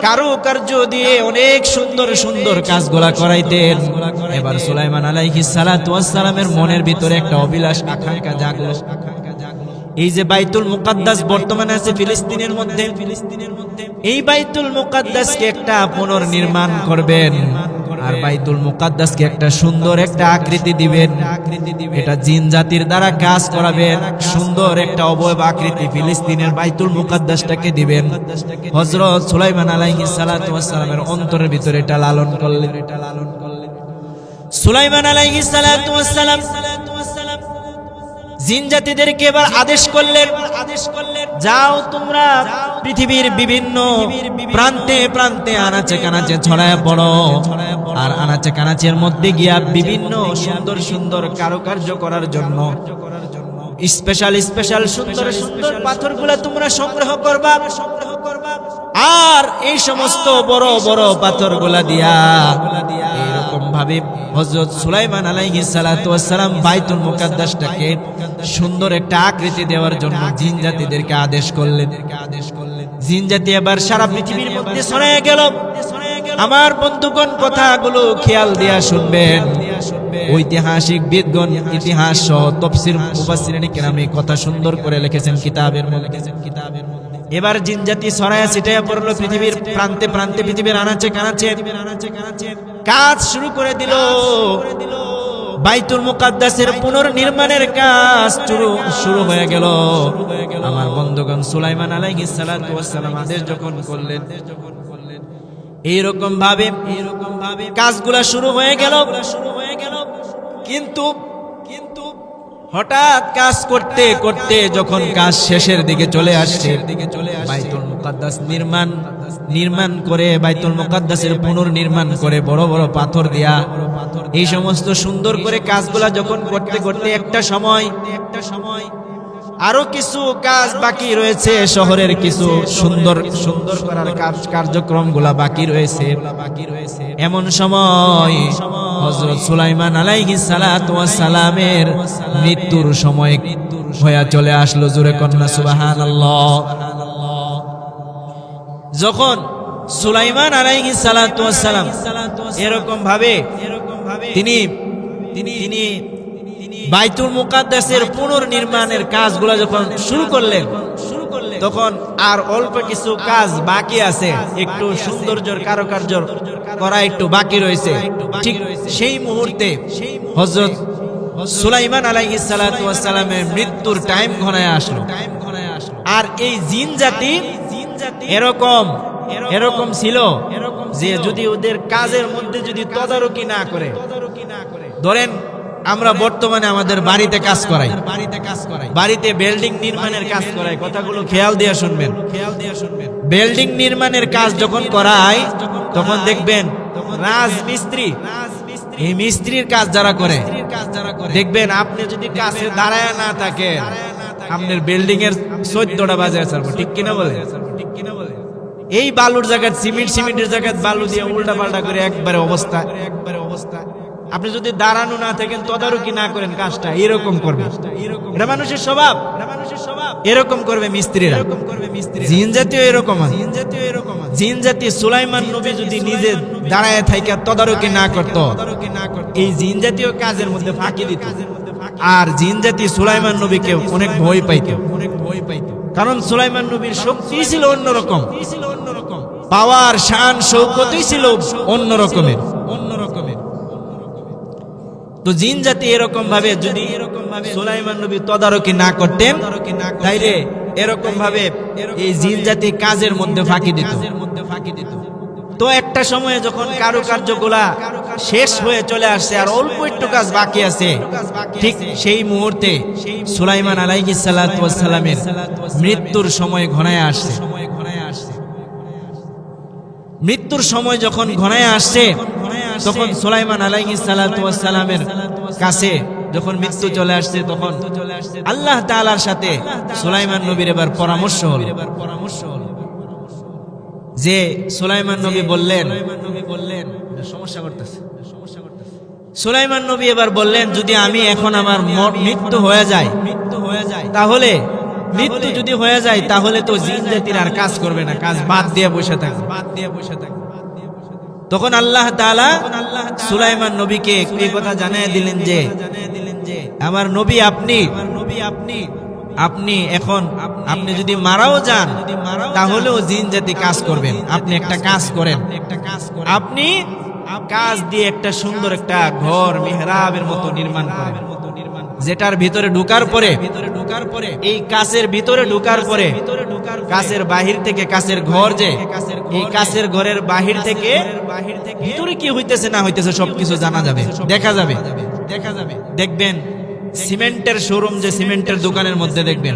কারুকার্য দিয়ে অনেক সুন্দর সুন্দর কাজগুলা করাইতেন। এবার সুলাইমান আলাইহিস সালাতু ওয়াস সালামের মনের ভিতরে একটা অভিলাষ আকাঙ্ক্ষা জাগলো। এই যে বাইতুল মুকাদ্দাস বর্তমানে আছে ফিলিস্তিনের মধ্যে, এই বাইতুল মুকাদ্দাসকে একটা পুনর্নির্মাণ করবেন, আর বাইতুল মুকাদ্দাসকে একটা সুন্দর একটা আকৃতি দিবেন। এটা জিন জাতির দ্বারা কাজ করাবেন, সুন্দর একটা অবয়ব আকৃতি ফিলিস্তিনের বাইতুল মুকাদ্দাসটাকে দিবেন। হযরত সুলাইমান আলাইহিস সালাতু ওয়াস সালামের অন্তরের ভিতরে এটা লালন করলেন। সুলাইমান আলাইহিস সালাতু ওয়াস সালাম জিন জাতিদেরকে এবার আদেশ করলেন, যাও তোমরা পৃথিবীর বিভিন্ন প্রান্তে প্রান্তে আনাচে কানাচে ছড়ায় পড়ো, আর আনাচে কানাচের মধ্যে গিয়া বিভিন্ন সুন্দর সুন্দর কারুকার্য করার জন্য স্পেশাল স্পেশাল সুন্দর সুন্দর পাথরগুলা তোমরা সংগ্রহ করবা। আর এই সমস্ত বড় বড় পাথরগুলা দিয়া এরকম ভাবে হযরত সুলাইমান আলাইহিস সালাতু ওয়াস সালাম বাইতুল মুকাদ্দাসটাকে সুন্দর একটা আকৃতি দেওয়ার জন্য জিন জাতিদেরকে আদেশ করলেন। জিন জাতি এবার সারা পৃথিবীর মধ্যে ছড়িয়ে গেল। আমার বন্ধুগণ, কথাগুলো খেয়াল দিয়া শুনবেন। ঐতিহাসিক বিদগণ ইতিহাস সহ তাফসীর মুফাসসিরিন কেরামে কথা সুন্দর করে লিখেছেন কিতাবের মধ্যে। এবার জিন জাতি ছড়ায়া ছিটায়া পড়লো পৃথিবীর প্রান্তে প্রান্তে, পৃথিবীর আনাচে কানাচে কাজ শুরু করে দিল। বাইতুল মুকাদ্দাসের পুনর্নির্মাণের কাজ শুরু হয়ে গেল। আমার বন্ধুগণ, সুলাইমান আলাইহিস সালাতু ওয়াস সালাম আদেশ যখন করলেন, এইরকম ভাবে কাজগুলা শুরু হয়ে গেল। কিন্তু হঠাৎ কাজ করতে করতে যখন কাজ শেষের দিকে চলে আসছে, বাইতুল মুকাদ্দাস নির্মাণ করে, বাইতুল মুকাদ্দাসের পুনর্নির্মাণ করে বড় বড় পাথর দিয়া এই সমস্ত সুন্দর করে কাজগুলা যখন করতে করতে একটা সময় আরো কিছু কাজ বাকি রয়েছে, শহরের কিছু সুন্দর সুন্দর করার কার্যক্রমগুলা বাকি রয়েছে। এমন সময় হযরত সুলাইমান আলাইহিস সালাতু ওয়াস সালামের মৃত্যুর সময় হয়ে চলে আসলো। জোরে কন্যা সুবহানাল্লাহ। যখন সুলাইমান আলাইহিস সালাতু ওয়াস সালাম এরকম ভাবে তিনি বাইতুল মুকাদ্দাসের পুনর্নির্মাণের কাজগুলো যখন শুরু করলেন, তখন আর অল্প কিছু কাজ বাকি আছে, একটু সৌন্দর্যের কারুকার্য করা একটু বাকি রয়েছে। ঠিক সেই মুহূর্তে হযরত সুলাইমান আলাইহিস সালাতু ওয়াস সালামের মৃত্যুর টাইম ঘনায় আসলো। আর এই জিন জাতি এরকম ছিল যে যদি ওদের কাজের মধ্যে যদি তদারকি না করে, ধরেন আমরা বর্তমানে আমাদের বাড়িতে কাজ করাই, বাড়িতে বিল্ডিং নির্মাণের কাজ করাই, কথাগুলো খেয়াল দিয়ে শুনবেন। বিল্ডিং নির্মাণের কাজ যখন করাই, তখন দেখবেন রাজমিস্ত্রি, এই মিস্ত্রির কাজ যারা করে, দেখবেন আপনি যদি কাছে দাঁড়ায় না থাকে, আপনার বিল্ডিং এর 14টা বাজে আসবে, ঠিক কিনা বলে? এই বালুর জায়গায় সিমেন্টের জায়গায় বালু দিয়ে উল্টা পাল্টা করে একবারে অবস্থা। আপনি যদি দাঁড়ানো না থাকেন, তদারকি না করেন, কাজটা এরকম করবে। এটা মানুষের স্বভাব, এরকম করবে মিস্ত্রিরা। জিন জাতীয় এরকম, জিন জাতি সুলাইমান নবী যদি নিজে দাঁড়ায় থাইকা তদারকি না করত, এই জিন জাতীয় কাজের মধ্যে ফাঁকি দিত। আর জিন জাতি সুলাইমান নবীকে অনেক ভয় পাইত, কারণ সুলাইমান নবীর শক্তি ছিল অন্যরকম, পাওয়ার শান শৌকতই ছিল অন্যরকমের। তো জিন জাতি এরকম ভাবে যদি সুলাইমান নবী তদারকি না করতেন, তাইলে এরকম ভাবে এই জিন জাতি কাজের মধ্যে ফাঁকি দিত। তো একটা সময়ে যখন কারুকার্যগুলা শেষ হয়ে চলে আসছে আর অল্প একটু কাজ বাকি আছে, ঠিক সেই মুহূর্তে সুলাইমান আলাইহিস সালাতু ওয়াস সালামের মৃত্যুর সময় ঘনায় আসছে। মৃত্যুর সময় যখন ঘনায় আসছে, তখন সুলাইমান আলাইহিস সালাতু ওয়াস সালামের কাছে যখন মৃত্যু চলে আসছে, তখন আল্লাহ তাআলার সাথে সুলাইমান নবীর এবার পরামর্শ হলো। যে সুলাইমান নবী বললেন, সমস্যা করতেছে, সুলাইমান নবী এবার বললেন, যদি আমি এখন আমার মৃত্যু হয়ে যায়, তাহলে মৃত্যু যদি হয়ে যায় তাহলে তো জিন জাতির আর কাজ করবে না, কাজ বাদ দিয়ে বসে থাকবে। তখন আল্লাহ তাআলা সুলাইমান নবীকে এই কথা জানিয়ে দিলেন যে আমার নবী আপনি এখন আপনি যদি মারাও যান তাহলেও জিন জাতি কাজ করবেন। আপনি একটা কাজ করেন, আপনি কাজ দিয়ে একটা সুন্দর একটা ঘর মিহরাবের মতো নির্মাণ করেন, যেটার ভিতরে ঢোকার পরে এই কাছের ভিতরে ঢোকার পরে কাছের বাহির থেকে কাছের ঘর, যে এই কাছের ঘরের বাহির থেকে ভিতরে কি হইতেছে না হইতেছে সবকিছু জানা যাবে, দেখা যাবে। দেখবেন সিমেন্টের শোরুম, যে সিমেন্টের দোকানের মধ্যে দেখবেন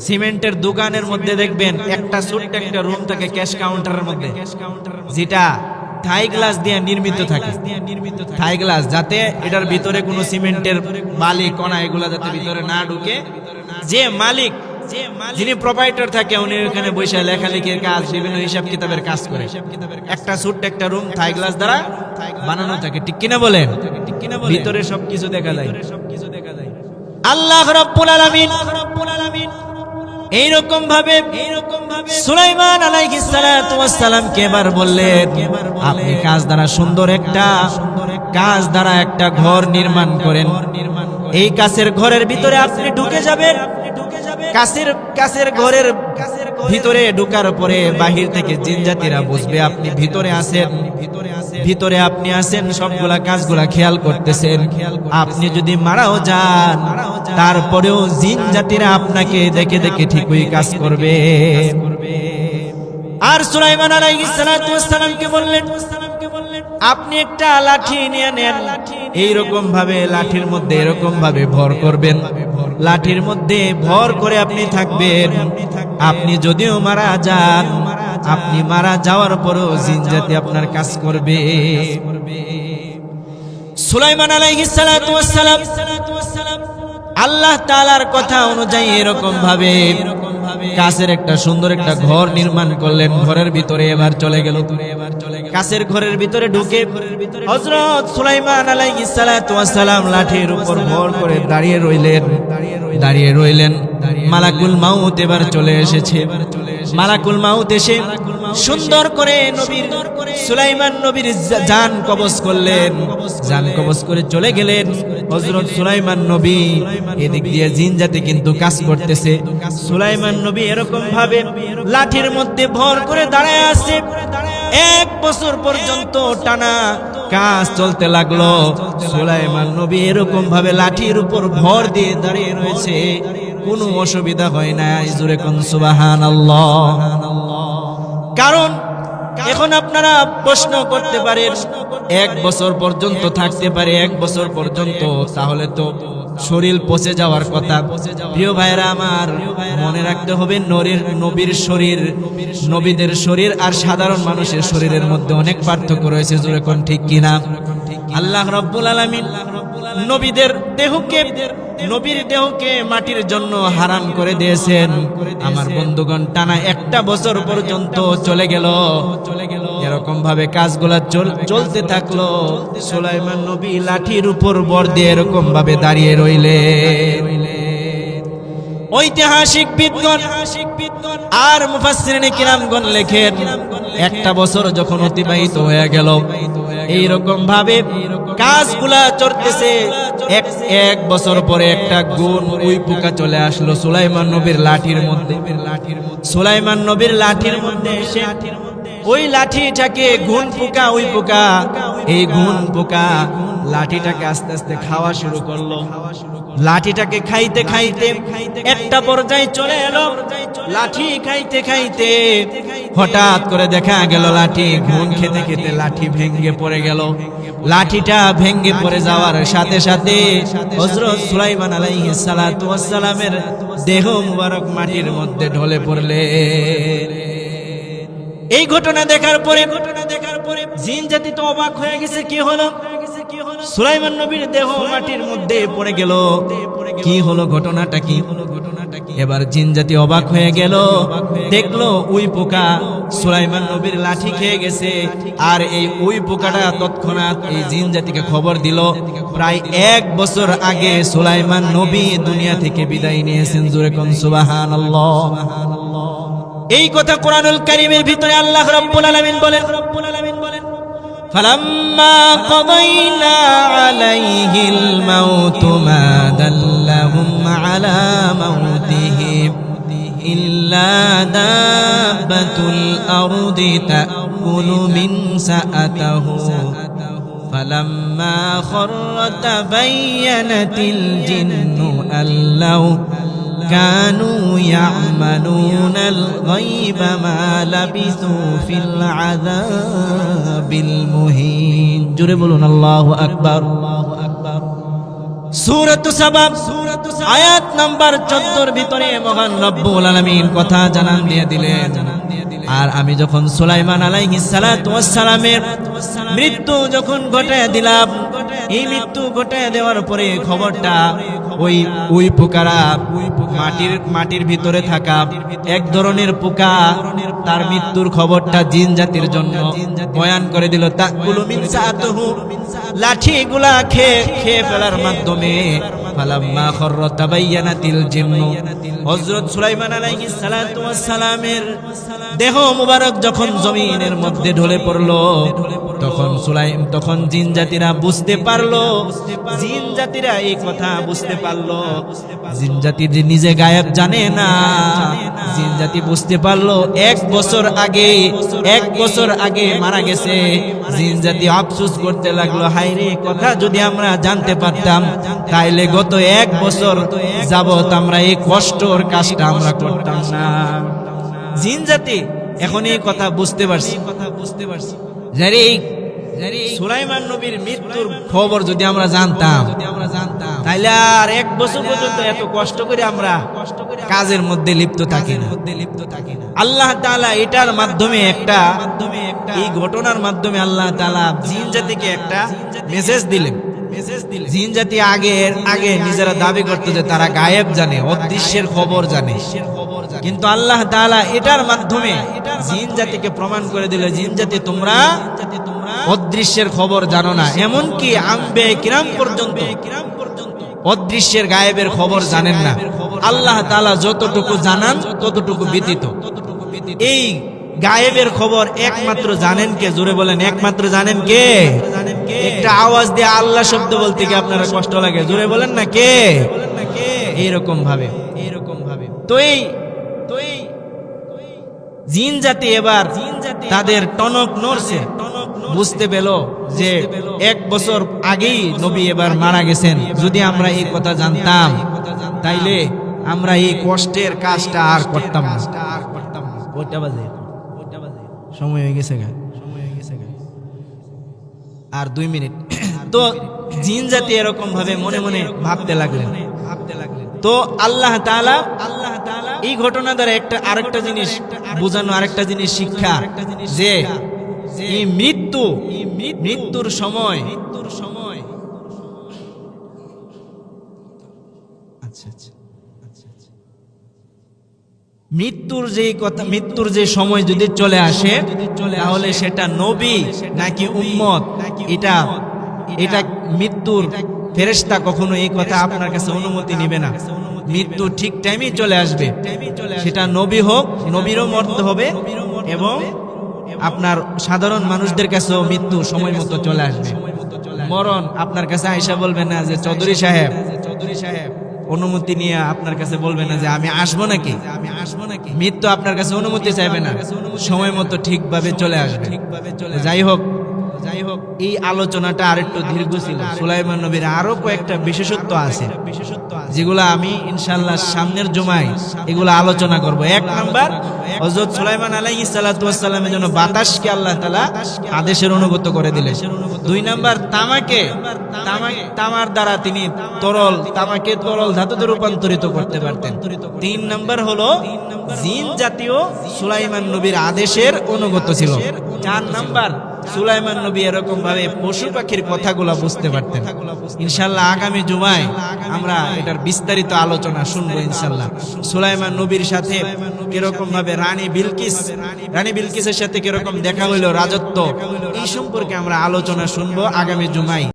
সিমেন্টের দোকানের মধ্যে দেখবেন একটা ছোট্ট একটা রুম থাকে ক্যাশ কাউন্টারের মধ্যে, যেটা থাই গ্লাস দিয়ে নির্মিত থাকে। থাই গ্লাস, যাতে এটার ভিতরে কোনো সিমেন্টের বালি কণা এগুলা যাতে ভিতরে না ঢুকে। যে মালিক, যিনি প্রোপাইটার থাকে, উনি ওখানে বসে লেখালেখির কাজ, বিভিন্ন হিসাব কিতাবের কাজ করে। একটা ছোট্ট একটা রুম থাই গ্লাস দ্বারা বানানো থাকে, ঠিক কিনা বলেন? ভিতরে সবকিছু দেখা যায়। আল্লাহ রাব্বুল আলামিন এইরকম ভাবে সুলাইমান আলাইহিস সালাতু ওয়াস সালামকে এবার বললেন, আপনি কাজ দ্বারা সুন্দর একটা ঘর নির্মাণ করেন। এই কাছের ঘরের ভিতরে আপনি ঢুকে যাবেন। কাছের ঘরের ভিতরে ঢোকার পরে বাহির থেকে জিন জাতিরা বুঝবে আপনি ভিতরে আছেন, সবগুলা কাজগুলা খেয়াল করতেছেন। আপনি যদি মারাও যান তারপরেও জিন জাতিরা আপনাকে দেখে দেখে ঠিকই কাজ করবে। আর সুলাইমান আলাইহিস সালাতু ওয়াস সালামকে বললেন, আপনি একটা লাঠি নিয়ে নেন, এইরকম ভাবে লাঠির মধ্যে এরকম ভাবে ভর করবেন, লাঠির মধ্যে ভর করে আপনি থাকবেন। আপনি যদিও মারা যান, আপনি মারা যাওয়ার পরও জিন জাতি আপনার কাজ করবে। সুলাইমান আলাইহিস সালাতু ওয়াস সালাম আল্লাহ তাআলার কথা অনুযায়ী এরকম ভাবে কাছের একটা সুন্দর একটা ঘর নির্মাণ করলেন। ঘরের ভিতরে এবার চলে গেল। কাছের ঘরের ভিতরে ঢুকে হযরত সুলাইমান আলাইহিস সালাতু ওয়াস সালাম লাঠির উপর ভর করে দাঁড়িয়ে রইলেন। মালাকুল মাউত এবার চলে এসেছে। মালাকুল মাউত এসে সুন্দর করে সুলাইমান নবীর জান কবজ করলেন। জান কবজ করে চলে গেলেন। হযরত সুলাইমান নবী এদিক দিয়ে জিন জাতি কিন্তু কাজ করতেছে। সুলাইমান নবী এরকম ভাবে লাঠির মধ্যে ভর করে দাঁড়ায় আছে। 1 বছর পর্যন্ত টানা কাজ চলতে লাগলো। সুলাইমান নবী এরকম ভাবে লাঠির উপর ভর দিয়ে দাঁড়িয়ে রয়েছে, কোনো অসুবিধা হয় না। জোরে কোন সুবহানাল্লাহ। কারণ এখন আপনারা প্রশ্ন করতে পারেন, 1 বছর পর্যন্ত থাকতে পারে, 1 বছর পর্যন্ত, তাহলে তো শরীর পচে যাওয়ার কথা। প্রিয় ভাইরা আমার, মনে রাখতে হবে নবীর শরীর, নবীদের শরীর আর সাধারণ মানুষের শরীরের মধ্যে অনেক পার্থক্য রয়েছে। জোরে কোন ঠিক কিনা? আল্লাহ রাব্বুল আলামিন নবীর দেহকে মাটির জন্য হারাম করে দিয়েছেন। আমার বন্ধুগণ, টানা 1 বছর পর্যন্ত চলে গেল। এরকম ভাবে কাজগুলা চলতে থাকলো। সুলাইমান নবী লাঠির উপর ভর দিয়ে এরকম ভাবে দাঁড়িয়ে রইলেন। ঐতিহাসিক বিদগণ আর মুফাসসিরিনে কিরামগণ লেখেন, 1 বছর যখন অতিবাহিত হয়ে গেল, এইরকম ভাবে কাজগুলা চলতেছে। 1 বছর পরে একটা উই পোকা চলে আসলো সুলাইমান নবীর লাঠির মধ্যে। সুলাইমান নবীর লাঠির মধ্যে এসে ওই লাঠিটাকে উই পোকা, এই পোকা লাঠিটাকে আস্তে আস্তে খাওয়া শুরু করলো। লাঠিটাকে খাইতে খাইতে একটা পর্যায়ে চলে এলো। লাঠি খাইতে খাইতে হঠাৎ করে দেখা গেল লাঠি খেতে খেতে লাঠি ভেঙে পড়ে গেল। লাঠিটা ভেঙে পড়ে যাওয়ার সাথে সাথে হযরত সুলাইমান আলাইহিস সালাতু ওয়াস সালামের দেহ মুবারক মাটির মধ্যে ঢলে পড়লে। এই ঘটনা দেখার পরে জিন জাতি তো অবাক হয়ে গেছে। কি হলো? সুলাইমান নবীর দেহ মাটির মধ্যে পড়ে গেল। কি হলো? ঘটনাটা কি? এবার জিন জাতি অবাক হয়ে গেল, দেখলো উই পোকা সুলাইমান নবীর লাঠি খেয়ে গেছে। আর এই উই পোকাটা তৎক্ষণাৎ এই জিন জাতিকে খবর দিল, প্রায় 1 বছর আগে সুলাইমান নবী দুনিয়া থেকে বিদায় নিয়েছেন। জোরে কোন সুবহানাল্লাহ। এই কথা কোরআনুল কারীমের ভিতরে আল্লাহ রাব্বুল আলামিন বলেন, ফালাম্মা কাদাইনা আলাইহিল মাউতু মা দাল্লাহুম আলা মাউতিহি ইল্লা দাব্বাতুল আরদি তাকুলু মিন সাআতাহু ফালাম্মা খাররা তাবায়্যানাতিল জিন্নু আল্লাউ কানু ইয়া'মালুনাল গায়বা মা লাবিসু ফিল আযাবিল মুহিন। জোরে বলুন আল্লাহু আকবার। সূরাত সাবা আয়াত নাম্বার 14 ভিতরে মহান রব্বুল আলামিন কথা জানান দিয়ে দিলেন। আর আমি যখন সুলাইমান আলাইহিস সালাতু ওয়াস সালামের মৃত্যু যখন ঘটায় দিলাম, এই মৃত্যু ঘটায় দেওয়ার পরে খবরটা ওই পোকারা মাটির ভিতরে থাকা এক ধরনের পোকা তার মৃত্যুর খবরটা জিন জাতির জন্য বয়ান করে দিল। তাকুলু মিন সাআতিহি, লাঠিগুলা খেয়ে ফেলার মাধ্যমে ফালাম্মা খাররা তাবায়্যানাতিল জিন্নু, হযরত সুলাইমান আলাইহিস সালাতু ওয়াস সালামের দেহ মুবারক যখন জমিনের মধ্যে ঢলে পড়লো, তখন জিন জাতিরা বুঝতে পারলো, জিন জাতিরা এই কথা বুঝতে পারলো। জিন জাতি যে নিজে গায়েব জানে না, জিন জাতি বুঝতে পারলো 1 বছর আগে মারা গেছে। জিন জাতি আফসোস করতে লাগলো, হায় রে, কথা যদি আমরা জানতে পারতাম তাইলে গত 1 বছর যাবত আমরা এই কষ্টর কাজটা আমরা করতাম না। জিন জাতি এখন এই কথা বুঝতে পারছি, সুলাইমান নবীর মৃত্যুর খবর যদি আমরা জানতাম তাইলে আর 1 বছর পর্যন্ত এত কষ্ট করে আমরা কাজের মধ্যে লিপ্ত থাকি না। আল্লাহ তাআলা এটার মাধ্যমে এই ঘটনার মাধ্যমে আল্লাহ তাআলা জিন জাতিকে একটা মেসেজ দিলেন। জিন জাতি আগে নিজেরা দাবি করতো যে তারা গায়েব জানে, অদৃশ্যের খবর জানে, কিন্তু আল্লাহ তাআলা এটার মাধ্যমে জিন জাতিকে প্রমাণ করে দিল, জিন জাতি তোমরা অদৃশ্যের খবর জানো না। এমনকি আম্বিয়া কিরাম পর্যন্ত অদৃশ্যের গায়েবের খবর জানেন না। আল্লাহ তাআলা যতটুকু জানান ততটুকু ব্যতীত। এই গায়েবের খবর একমাত্র জানেন কে? জোরে বলেন, একমাত্র জানেন কে? একটা আওয়াজ দিয়ে আল্লাহ শব্দ বলতে কি আপনারা কষ্ট লাগে? জোরে বলেন না, কে? এইরকম ভাবে তো এই জিন জাতি এবার তাদের টনক নড়ছে, বুঝতে পেল যে 1 বছর আগেই নবী এবার মারা গেছেন। যদি আমরা এই কথা জানতাম তাইলে আমরা এই কষ্টের কাজটা আর করতাম না। কয়টা বাজে? সময় হয়ে গেছে আর 2 মিনিট। তো জিন জাতি এরকম ভাবে মনে মনে ভাবতে লাগলেন। তো আল্লাহ তাআলা এই ঘটনা দ্বারা আরেকটা জিনিস বোঝানো, আরেকটা জিনিস শিক্ষা, যে এই মৃত্যুর সময় মৃত্যুর যে সময় যদি চলে আসে তাহলে সেটা নবী নাকি উম্মত, এটা মৃত্যুর ফেরেশতা কখনো এই কথা আপনার কাছে অনুমতি নেবে না। মৃত্যু ঠিক টাইমে চলে আসবে, সেটা নবী হোক, নবীরও মরতে হবে, এবং আপনার সাধারণ মানুষদের কাছেও মৃত্যু সময় মতো চলে আসবে। মরণ আপনার কাছে আয়েশা বলবে না যে চৌধুরী সাহেব অনুমতি নিয়ে আপনার কাছে বলবে না যে আমি আসবো নাকি। মৃত্যু আপনার কাছে অনুমতি চাইবে না, সময় মতো ঠিকভাবে চলে আসবে। যাই হোক এই আলোচনাটা আরেকটু দীর্ঘ ছিল। সুলাইমান নবীর আরো কয়েকটা বিশেষত্ব আছে যেগুলো আমি ইনশাআল্লাহ সামনের জুমায় এগুলো আলোচনা করব। 1 নাম্বার, হযরত সুলাইমান আলাইহিস সালাতু ওয়াস সালামের জন্য বাতাসকে আল্লাহ তাআলা আদেশের অনুগত করে দিলেন। 2 নাম্বার, তামার দ্বারা তিনি তামাকে তরল ধাতুতে রূপান্তরিত করতে পারতেন। 3 নাম্বার হলো জিন জাতীয় সুলাইমান নবীর আদেশের অনুগত ছিল। 4 সুলাইমান নবী এরকম ভাবে পশু পাখির কথাগুলো বুঝতে পারতেন। ইনশাআল্লাহ আগামী জুমায় আমরা এটার বিস্তারিত আলোচনা শুনবো ইনশাআল্লাহ। সুলাইমান নবীর সাথে কিরকম ভাবে রানী বিলকিসের সাথে কিরকম দেখা হইলো রাজত্ব, এই সম্পর্কে আমরা আলোচনা শুনবো আগামী জুমায়।